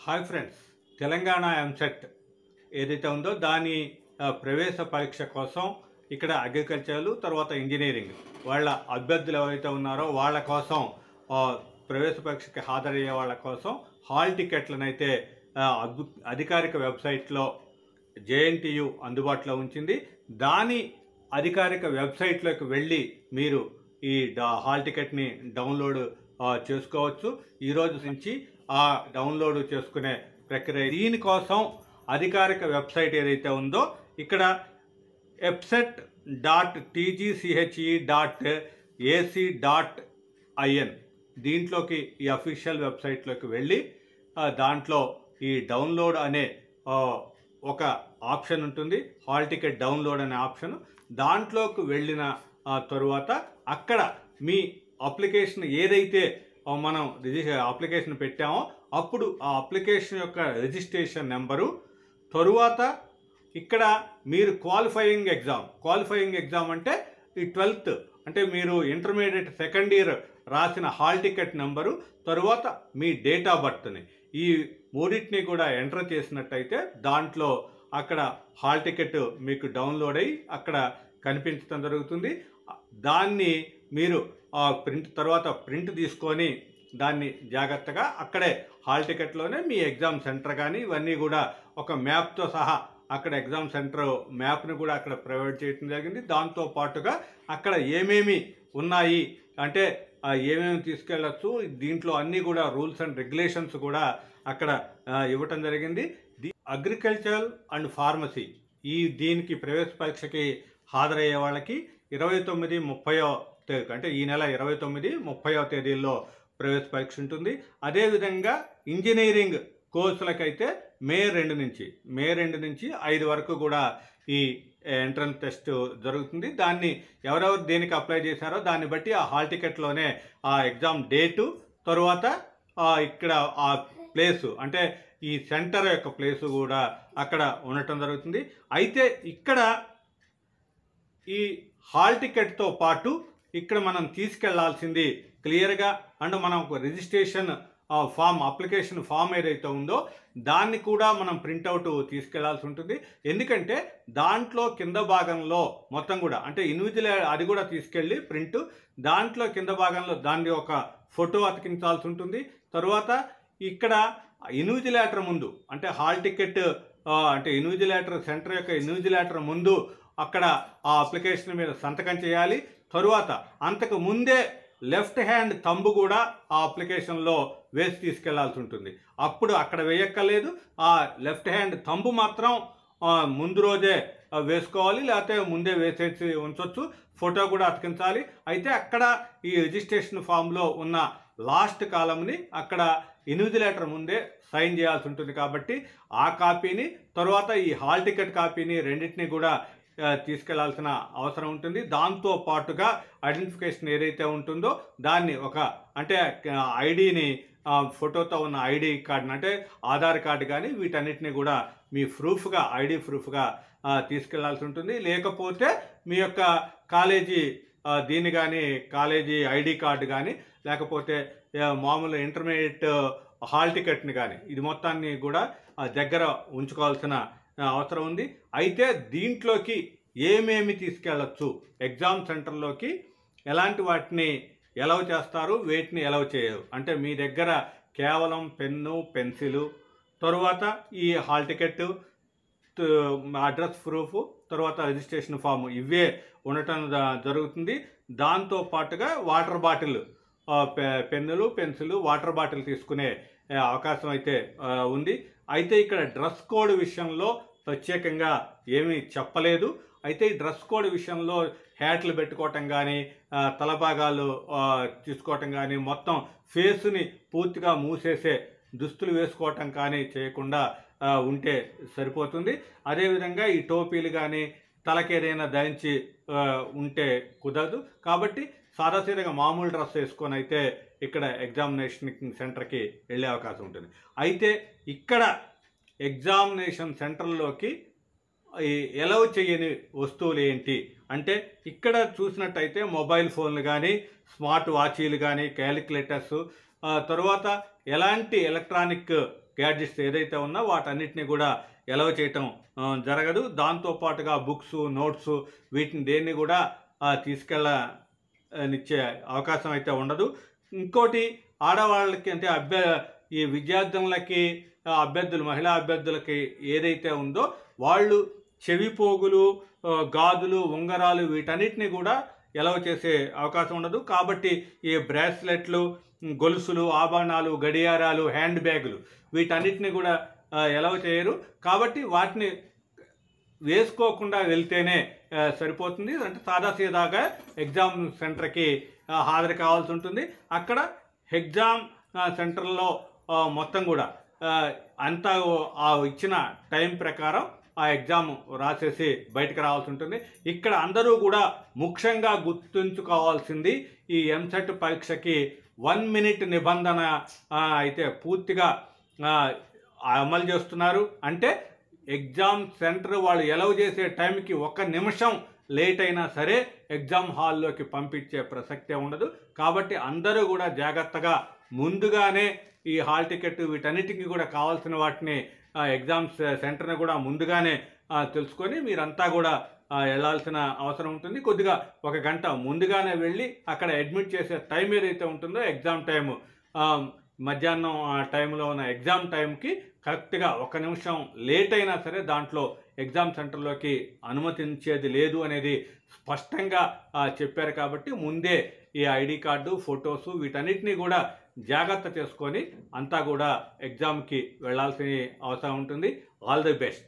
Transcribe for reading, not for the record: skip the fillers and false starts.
Hi friends, Telangana EAMCET ఏదైతే ఉందో దాని ప్రవేశ పరీక్ష కోసం ఇక్కడ అగ్రికల్చర్ తర్వాత ఇంజనీరింగ్ వాళ్ళ అభ్యర్థులు ఎవరైతే ఉన్నారో వాళ్ళ కోసం ప్రవేశ పరీక్షకి హాజరయ్యే వాళ్ళ కోసం హాల్ టికెట్లను అయితే అధికారిక వెబ్సైట్లో జేఎన్టీయు అందుబాటులో ఉంచింది. దాని అధికారిక వెబ్సైట్లోకి వెళ్ళి మీరు ఈ హాల్ టికెట్ని డౌన్లోడ్ చేసుకోవచ్చు. ఈరోజు నుంచి ఆ డౌన్లోడ్ చేసుకునే ప్రక్రియ. దీనికోసం అధికారిక వెబ్సైట్ ఏదైతే ఉందో ఇక్కడ epset.tgche.ac.in దీంట్లోకి ఈ అఫీషియల్ వెబ్సైట్లోకి వెళ్ళి దాంట్లో ఈ డౌన్లోడ్ అనే ఒక ఆప్షన్ ఉంటుంది. హాల్ టికెట్ డౌన్లోడ్ అనే ఆప్షన్, దాంట్లోకి వెళ్ళిన తరువాత అక్కడ మీ అప్లికేషన్ ఏదైతే మనం అప్లికేషన్ పెట్టామో అప్పుడు ఆ అప్లికేషన్ యొక్క రిజిస్ట్రేషన్ నెంబరు, తరువాత ఇక్కడ మీరు క్వాలిఫైయింగ్ ఎగ్జామ్ అంటే ఈ 12th అంటే మీరు ఇంటర్మీడియట్ సెకండ్ ఇయర్ రాసిన హాల్ టికెట్ నెంబరు, తరువాత మీ డేట్ ఆఫ్ బర్త్ని ఈ మూడింటిని కూడా ఎంటర్ చేసినట్టయితే దాంట్లో అక్కడ హాల్ టికెట్ మీకు డౌన్లోడ్ అయ్యి అక్కడ కనిపించడం జరుగుతుంది. దాన్ని మీరు ప్రింట్ తీసుకొని దాన్ని జాగ్రత్తగా అక్కడే హాల్ టికెట్లోనే మీ ఎగ్జామ్ సెంటర్ కానీ ఇవన్నీ కూడా ఒక మ్యాప్తో సహా అక్కడ ఎగ్జామ్ సెంటర్ మ్యాప్ని కూడా అక్కడ ప్రొవైడ్ చేయడం జరిగింది. దాంతో పాటుగా అక్కడ ఏమేమి ఉన్నాయి అంటే ఏమేమి తీసుకెళ్ళచ్చు, దీంట్లో అన్నీ కూడా రూల్స్ అండ్ రెగ్యులేషన్స్ కూడా అక్కడ ఇవ్వటం జరిగింది. అగ్రికల్చర్ అండ్ ఫార్మసీ దీనికి ప్రవేశ పరీక్షకి హాజరయ్యే వాళ్ళకి 29, 30వ తేదీ అంటే ఈ నెల 29, 30వ తేదీల్లో ప్రవేశ పరీక్ష ఉంటుంది. అదేవిధంగా ఇంజనీరింగ్ కోర్సులకైతే మే 2 నుంచి 5 వరకు కూడా ఈ ఎంట్రన్స్ టెస్ట్ జరుగుతుంది. దాన్ని ఎవరెవరు దేనికి అప్లై చేశారో దాన్ని బట్టి ఆ హాల్ టికెట్లోనే ఆ ఎగ్జామ్ డేటు, తరువాత ఇక్కడ ఆ ప్లేసు అంటే ఈ సెంటర్ యొక్క ప్లేసు కూడా అక్కడ ఉండటం జరుగుతుంది. అయితే ఇక్కడ ఈ హాల్ టికెట్తో పాటు ఇక్కడ మనం తీసుకెళ్లాల్సింది క్లియర్గా అండ్ మనం ఒక రిజిస్ట్రేషన్ అప్లికేషన్ ఫామ్ ఏదైతే ఉందో దాన్ని కూడా మనం ప్రింట్అవుట్ తీసుకెళ్లాల్సి ఉంటుంది. ఎందుకంటే దాంట్లో కింద భాగంలో మొత్తం కూడా అంటే ఇండివిజువల్ అది కూడా తీసుకెళ్ళి ప్రింట్, దాంట్లో కింద భాగంలో దాన్ని ఒక ఫోటో అతికించాల్సి ఉంటుంది. తరువాత ఇక్కడ ఇన్విజిలేటర్ ముందు అంటే హాల్ టికెట్ అంటే ఇన్విజిలేటర్ సెంటర్ యొక్క ఇన్విజిలేటర్ ముందు అక్కడ ఆ అప్లికేషన్ మీద సంతకం చేయాలి. తరువాత అంతకు ముందే లెఫ్ట్ హ్యాండ్ థంబ్ కూడా ఆ అప్లికేషన్లో వేసి తీసుకెళ్లాల్సి ఉంటుంది. అప్పుడు అక్కడ వేయక్కర్లేదు, ఆ లెఫ్ట్ హ్యాండ్ థంబ్ మాత్రం ముందు రోజే వేసుకోవాలి, లేకపోతే ముందే వేసేసి ఉంచవచ్చు. ఫోటో కూడా అతికించాలి. అయితే అక్కడ ఈ రిజిస్ట్రేషన్ ఫామ్లో ఉన్న లాస్ట్ కాలంని అక్కడ ఇన్విజిలేటర్ ముందే సైన్ చేయాల్సి ఉంటుంది. కాబట్టి ఆ కాపీని, తర్వాత ఈ హాల్ టికెట్ కాపీని రెండింటినీ కూడా తీసుకెళ్లాల్సిన అవసరం ఉంటుంది. దాంతో పాటుగా ఐడెంటిఫికేషన్ ఏదైతే ఉంటుందో దాన్ని అంటే ఐడిని ఫోటోతో ఉన్న ఐడి కార్డుని అంటే ఆధార్ కార్డు కానీ వీటన్నిటిని కూడా మీ ప్రూఫ్గా ఐడి ప్రూఫ్గా తీసుకెళ్లాల్సి ఉంటుంది. లేకపోతే మీ యొక్క కాలేజీ దీన్ని కానీ కాలేజీ ఐడి కార్డు కానీ లేకపోతే మామూలు ఇంటర్మీడియట్ హాల్ టికెట్ని కానీ ఇది మొత్తాన్ని కూడా దగ్గర ఉంచుకోవాల్సిన అవసరం ఉంది. అయితే దీంట్లోకి ఏమేమి తీసుకెళ్ళచ్చు, ఎగ్జామ్ సెంటర్లోకి ఎలాంటి వాటిని ఎలవ్ చేస్తారు, వేటిని ఎలవ్ చేయరు అంటే మీ దగ్గర కేవలం పెన్ను, పెన్సిలు, తరువాత ఈ హాల్ టికెట్, అడ్రస్ ప్రూఫ్, తర్వాత రిజిస్ట్రేషన్ ఫామ్ ఇవే ఉండటం జరుగుతుంది. దాంతో పాటుగా వాటర్ బాటిల్, పెన్నులు, పెన్సిల్, వాటర్ బాటిల్ తీసుకునే అవకాశం అయితే ఉంది. అయితే ఇక్కడ డ్రెస్ కోడ్ విషయంలో ప్రత్యేకంగా ఏమీ చెప్పలేదు. అయితే ఈ డ్రెస్ కోడ్ విషయంలో హ్యాట్లు పెట్టుకోవటం కానీ, తలభాగాలు తీసుకోవటం కానీ, మొత్తం ఫేస్ని పూర్తిగా మూసేసే దుస్తులు వేసుకోవటం కానీ చేయకుండా ఉంటే సరిపోతుంది. అదేవిధంగా ఈ టోపీలు కానీ తలకేదైనా ధరించి ఉంటే కుదరదు. కాబట్టి సాదాసీదగా మామూలు డ్రెస్ వేసుకొని అయితే ఇక్కడ ఎగ్జామినేషన్ సెంటర్కి వెళ్ళే అవకాశం ఉంటుంది. అయితే ఇక్కడ ఎగ్జామినేషన్ సెంటర్లోకి ఎలవ్ చేయని వస్తువులు ఏంటి అంటే ఇక్కడ చూసినట్టయితే మొబైల్ ఫోన్లు కానీ, స్మార్ట్ వాచీలు కానీ, క్యాలిక్యులేటర్స్, తరువాత ఎలాంటి ఎలక్ట్రానిక్ గ్యాడ్జెట్స్ ఏదైతే ఉన్నా వాటన్నిటిని కూడా ఎలవ చేయటం జరగదు. దాంతోపాటుగా బుక్స్, నోట్స్ వీటిని దేన్ని కూడా తీసుకెళ్ళనిచ్చే అవకాశం అయితే ఉండదు. ఇంకోటి ఆడవాళ్ళకి అంటే ఈ విద్యార్థులకి అభ్యర్థులు మహిళా అభ్యర్థులకి ఏదైతే ఉందో వాళ్ళు చెవి పోగులు, గాజులు, ఉంగరాలు వీటన్నిటిని కూడా ఎలవ చేసే అవకాశం ఉండదు. కాబట్టి ఈ బ్రాస్లెట్లు, గొలుసులు, ఆభరణాలు, గడియారాలు, హ్యాండ్ బ్యాగులు వీటన్నిటిని కూడా ఎలవ చేయరు. కాబట్టి వాటిని వేసుకోకుండా వెళ్తేనే సరిపోతుంది. అంటే సాదాసీదాగా ఎగ్జామ్ సెంటర్కి హాజరు కావాల్సి ఉంటుంది. అక్కడ ఎగ్జామ్ సెంటర్లో మొత్తం కూడా అంతా ఆ ఇచ్చిన టైం ప్రకారం ఆ ఎగ్జామ్ రాసేసి బయటకు రావాల్సి ఉంటుంది. ఇక్కడ అందరూ కూడా ముఖ్యంగా గుర్తుంచుకోవాల్సింది ఈ ఎంసెట్ పరీక్షకి 1 మినిట్ నిబంధన అయితే పూర్తిగా అమలు చేస్తున్నారు. అంటే ఎగ్జామ్ సెంటర్ వాళ్ళు ఎలవ్ చేసే టైంకి 1 నిమిషం లేట్ అయినా సరే ఎగ్జామ్ హాల్లోకి పంపించే ప్రసక్తే ఉండదు. కాబట్టి అందరూ కూడా జాగ్రత్తగా ముందుగానే ఈ హాల్ టికెట్ వీటన్నిటికీ కూడా కావాల్సిన వాటిని ఎగ్జామ్ సెంటర్ని కూడా ముందుగానే తెలుసుకొని మీరంతా కూడా వెళ్ళాల్సిన అవసరం ఉంటుంది. కొద్దిగా 1 గంట ముందుగానే వెళ్ళి అక్కడ అడ్మిట్ చేసే టైం ఏదైతే ఉంటుందో ఎగ్జామ్ టైము మధ్యాహ్నం టైంలో ఉన్న ఎగ్జామ్ టైంకి కరెక్ట్గా 1 నిమిషం లేట్ అయినా సరే దాంట్లో ఎగ్జామ్ సెంటర్లోకి అనుమతించేది లేదు అనేది స్పష్టంగా చెప్పారు. కాబట్టి ముందే ఈ ఐడి కార్డు, ఫొటోసు వీటన్నిటినీ కూడా జాగ్రత్త చేసుకొని అంతా కూడా ఎగ్జామ్కి వెళ్ళాల్సిన అవసరం ఉంటుంది. All the best.